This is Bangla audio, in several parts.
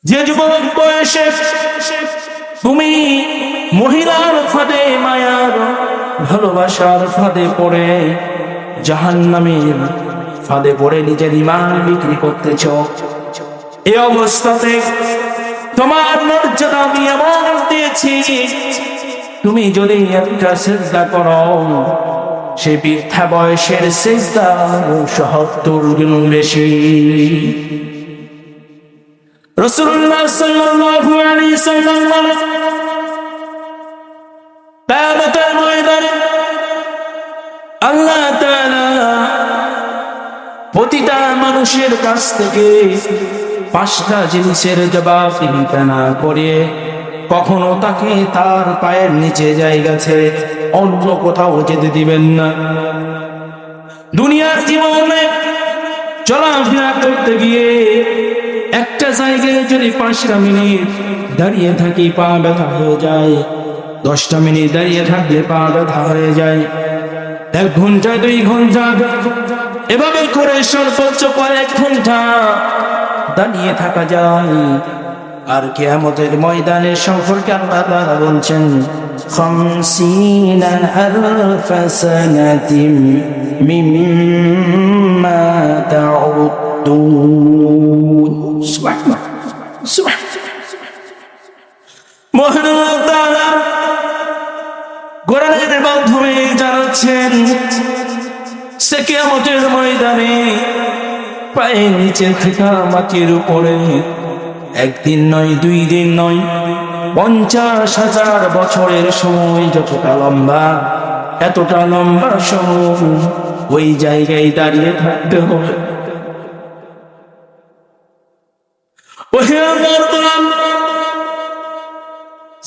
যে যুবক বয়সে তুমি মহিলার ফাঁদে, মায়ার ভালোবাসার ফাঁদে পড়ে জাহান্নামের ফাঁদে পড়ে নিজের ঈমান বিক্রি করতেছ, এই অবস্থাতে তোমার মর্যাদা আমি এমন দিয়েছি, তুমি যদি একটা সিজদা করো, সে বৃদ্ধা বয়সের সিজদা ৭০ গুণ বেশি। রাসূলুল্লাহ সাল্লাল্লাহু আলাইহি ওয়াসাল্লাম কিয়ামতের ময়দানে আল্লাহ তাআলা প্রতিটা মানুষের কাছ থেকে ৫টা জিনিসের জবাব দিতে না করে কখনো তাকে তার পায়ের নিচে জায়গা ছেড়ে অন্য কোথাও যেতে দিবেন না। দুনিয়ার জীবনে চলাফেরা করতে গিয়ে একটা জায়গায় যদি ৫টা মিনিট দাঁড়িয়ে থাকি পা ব্যথা হয়ে যায়, ১০টা মিনিট দাঁড়িয়ে থাকলে পা ব্যথা হয়ে যায়, ১ ঘন্টা ২ ঘন্টা এভাবে করে সর্বোচ্চ কয়েক ঘন্টা দাঁড়িয়ে থাকা যায়। আর কিয়ামতের ময়দানের সম্পর্কে আল্লাহ তাআলা বলছেন ৫০,০০০ সানাতিম মিম্মা তাউদ্দুন। সুবহানাল্লাহ সুবহানাল্লাহ। মহান আল্লাহ তাআলা কোরআনের মাধ্যমে জানাচ্ছেন সে কিয়ামতের ময়দানে পায়ের নিচে থেকে মাটির উপরে একদিন নয়, ২ দিন নয়, ৫০,০০০ বছরের সময় যতটা লম্বা, এতটা লম্বা সময় ওই জায়গায় দাঁড়িয়ে থাকতে হবে।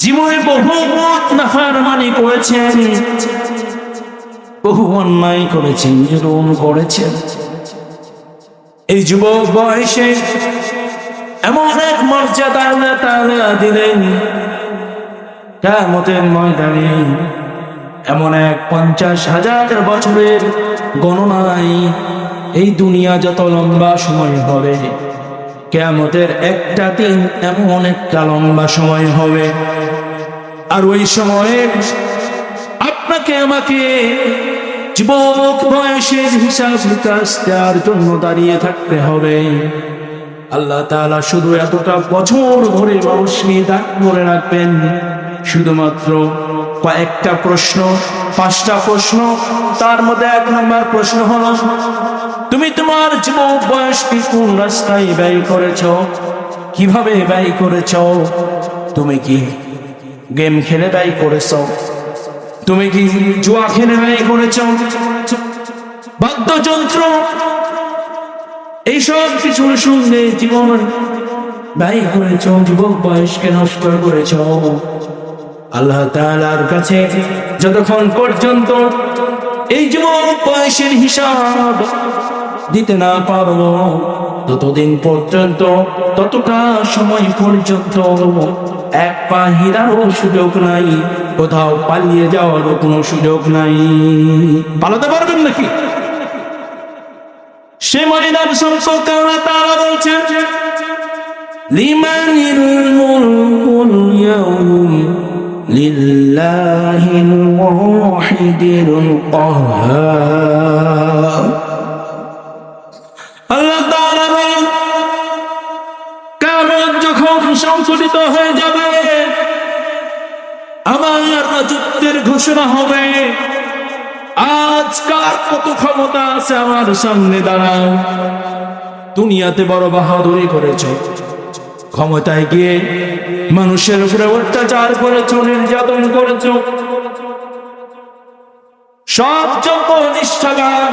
জীবনে বহু নাফরমানি করেছেন, বহু অন্যায় করেছেন, জুলুম করেছেন। এই যুবক বয়সে এমন এক মর্যাদা আল্লাহ তাআলা দিলেন, কিয়ামতের ময়দানে এমন এক ৫০,০০০ বছরের গণনায় এই দুনিয়া যত লম্বা সময় হবে, কিয়ামতের একটা দিন এমন একটা লম্বা সময় হবে। আর ওই সময়ে আপনাকে আমাকে যুবক বয়সের হিসাব নিকাশ দেওয়ার জন্য দাঁড়িয়ে থাকতে হবে। আল্লাহ তাআলা শুধু এতটা বছর ধরে মানুষ নিয়ে দাঁড় করে রাখবেন, শুধুমাত্র কয়েকটা প্রশ্ন, ৫টা প্রশ্ন। তার মধ্যে ১ নম্বর প্রশ্ন হলো, তুমি তোমার যুবক বয়সকে কোন রাস্তায় ব্যয় করেছ, কিভাবে ব্যয় করেছ? তুমি কি গেম খেলে ব্যয় করেছ? তুমি কি জুয়া খেলে ব্যয় করেছ? বাদ্যযন্ত্র, এইসব কিছুর সঙ্গে জীবন ব্যয় করেছ, যুবক বয়সকে নষ্ট করেছ। আল্লাহ তাআলার কাছে যতক্ষণ পর্যন্ত এই যুবক বয়সের হিসাব দিতে না পারো, ততদিন পর্যন্ত, ততটা সময় পর্যন্ত ১ পা হেলারও সুযোগ নাই, কোথাও পালিয়ে যাওয়ারও কোনো সুযোগ নাই। পালাতে পারবেন নাকি? সে ময়দান সম্পর্কে আল্লাহ তাআলা বলছেন লিমানিল মুলকুল ইয়াউম লিল্লাহিল ওয়াহিদিল কাহ্হার। আল্লাহ তাআলা বলেন কিয়ামত যখন সংঘটিত হয়ে যাবে, আমার রাজত্বের ঘোষণা হবে, আজ কার কত ক্ষমতা আছে আমার সামনে দাঁড়াও। দুনিয়াতে বড় বাহাদুরি করেছ, ক্ষমতায় গিয়ে মানুষের উপরে অত্যাচার করেছ, নির্যাতন করেছ, সব যোগ্য নিষ্ঠাবান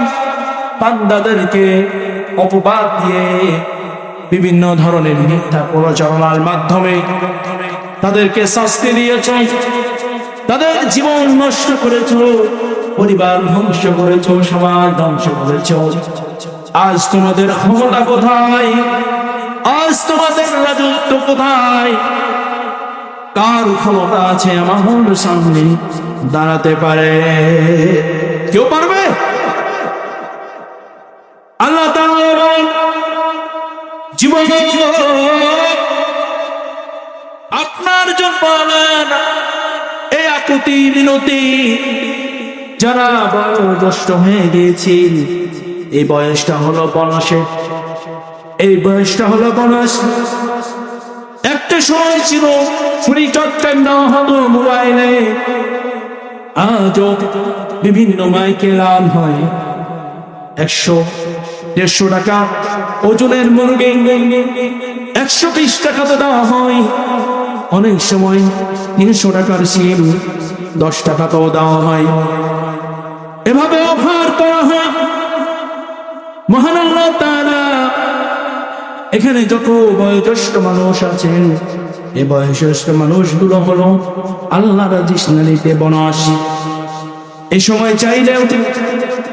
বান্দাদেরকে অপবাদ দিয়ে বিভিন্ন ধরনের মিথ্যা প্রচারণার মাধ্যমে তাদেরকে শাস্তি দিয়েছ, তাদের জীবন নষ্ট করেছ, পরিবার ধ্বংস করেছ, সমাজ ধ্বংস করেছ। আজ তোমাদের ক্ষমতা কোথায়? আজ তোমাদের রাজত্ব কোথায়? কার ক্ষমতা আছে আমার সামনে দাঁড়াতে পারে? কেউ পারবে? আল্লাহ তাআলা জীবন একজন বলেন এই আকুতি বিনতি যারা বয়োজ্যেষ্ঠ হয়ে গিয়েছে, এই বয়সটা হলো বয়সে, এই বয়সটা হলো বয়স। একটা সময় ছিল ছুরি চটকান দেওয়া হতো মোবাইলে, আজও বিভিন্ন মাইকে লাল হয় 100-150 টাকা ওজনের মুরগি 120 টাকা তো দেওয়া হয়, অনেক সময় 300 টাকার সিম 10 টাকা তো দেওয়া হয়। এভাবে অফার করা হয়। মহান আল্লাহ তাআলা এখানে যত বয়োজ্যেষ্ঠ মানুষ আছেন, এই বয়োজ্যেষ্ঠ মানুষগুলো হলো আল্লাহর ডিকশনারিতে বনবাসী। এই সময় চাইলেও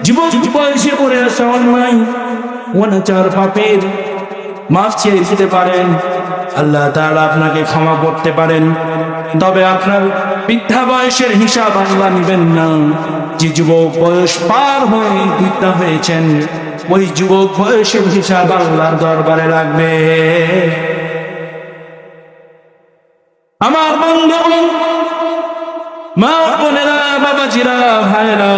জীবন বয়সে পড়ে আসা অন্যায় অনাচার পাপের মাফ চেয়ে দিতে পারেন, আল্লাহ তাআলা আপনাকে ক্ষমা করতে পারেন। তবে আপনার বৃদ্ধা বয়সের হিসাব আল্লাহ নেবেন না। যে যুবক বয়স পার হয়ে বৃদ্ধা হয়েছেন, ওই যুবক বয়সের হিসাব আল্লাহর দরবারে রাখবে। আমার বন্ধু, মা বোনেরা, বাবাজিরা, ভাইরা,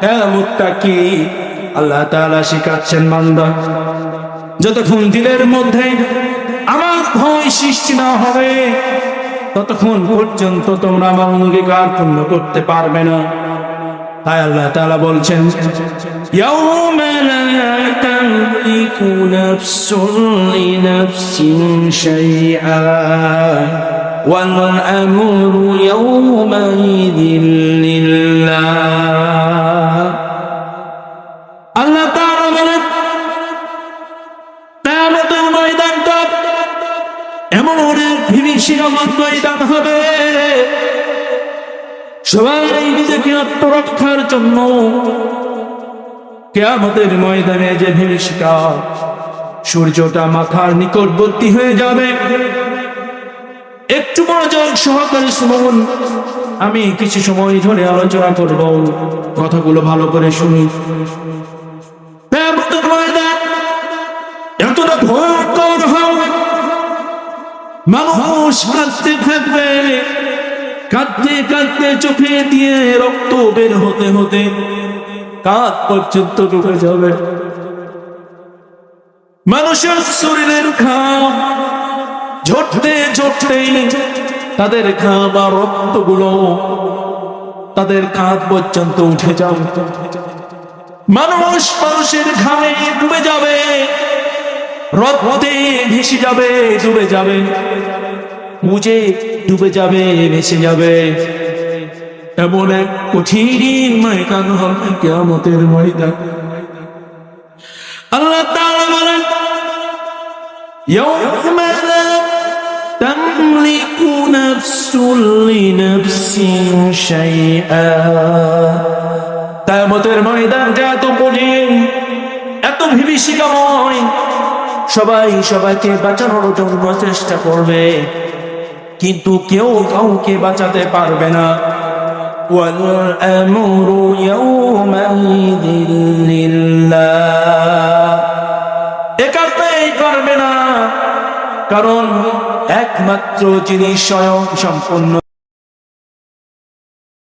কিয়ামতটা কি আল্লাহ তাআলা শিখাচ্ছেন বান্দা, যতক্ষণ দিলের মধ্যে আমার ভয় সৃষ্টি না হবে ততক্ষণ পর্যন্ত তোমরা আমার অঙ্গীকার পূর্ণ করতে পারবে না। তাই আল্লাহ তাআলা বলছেন, ইয়াউমা লা তামলিকু নাফসুন লিনাফসিন শাইআ ওয়াল আমরু ইয়াউমাইযিন লিল্লাহ। আল্লাহ তাআলা বলেন, কিয়ামতের ময়দানটা এমন এক ভীষণ ময়দান হবে, সবাই নিজেকে আত্মরক্ষার জন্য কিয়ামতের ময়দানে যে ভীষিকা সূর্যটা মাথার নিকটবর্তী হয়ে যাবে। একটু মনোযোগ সহকারে শুনুন, আমি কিছু সময় ধরে আলোচনা করব, কথাগুলো ভালো করে শুনুন। কিয়ামতের ময়দান এতটা ভয়ঙ্কর হবে, মানুষ কাঁদতে থাকবে, কাঁদতে কাঁদতে চোখে দিয়ে রক্ত বের হতে হতে কাঁধ পর্যন্ত ডুবে যাবে। মানুষের শরীরের ঘাম ঝরতে ঝরতে তাদের ঘাম আর রক্তগুলো তাদের কাঁধ পর্যন্ত উঠে যাবে। মানুষের ঘামে ডুবে যাবে, রক্তে ভেসে যাবে, ডুবে যাবে, মুজে ডুবে যাবে, ভেসে যাবে। এমন এক কঠিন ময়দান হবে কিয়ামতের ময়দান। আল্লাহ তাআলা বলেন, ইয়াউমা লা তামলিকু নাফসুন লিনাফসিন শাইআ। কিয়ামতের ময়দানটা এত কঠিন, এত ভীতিকর, সবাই সবাইকে বাঁচানোর জন্য চেষ্টা করবে, কিন্তু কেউ কাউকে বাঁচাতে পারবে না। ওয়াল আমরু ইয়াউমাইযিন লিল্লাহ। একাই পারবে না, কারণ একমাত্র যিনি স্বয়ং সম্পূর্ণ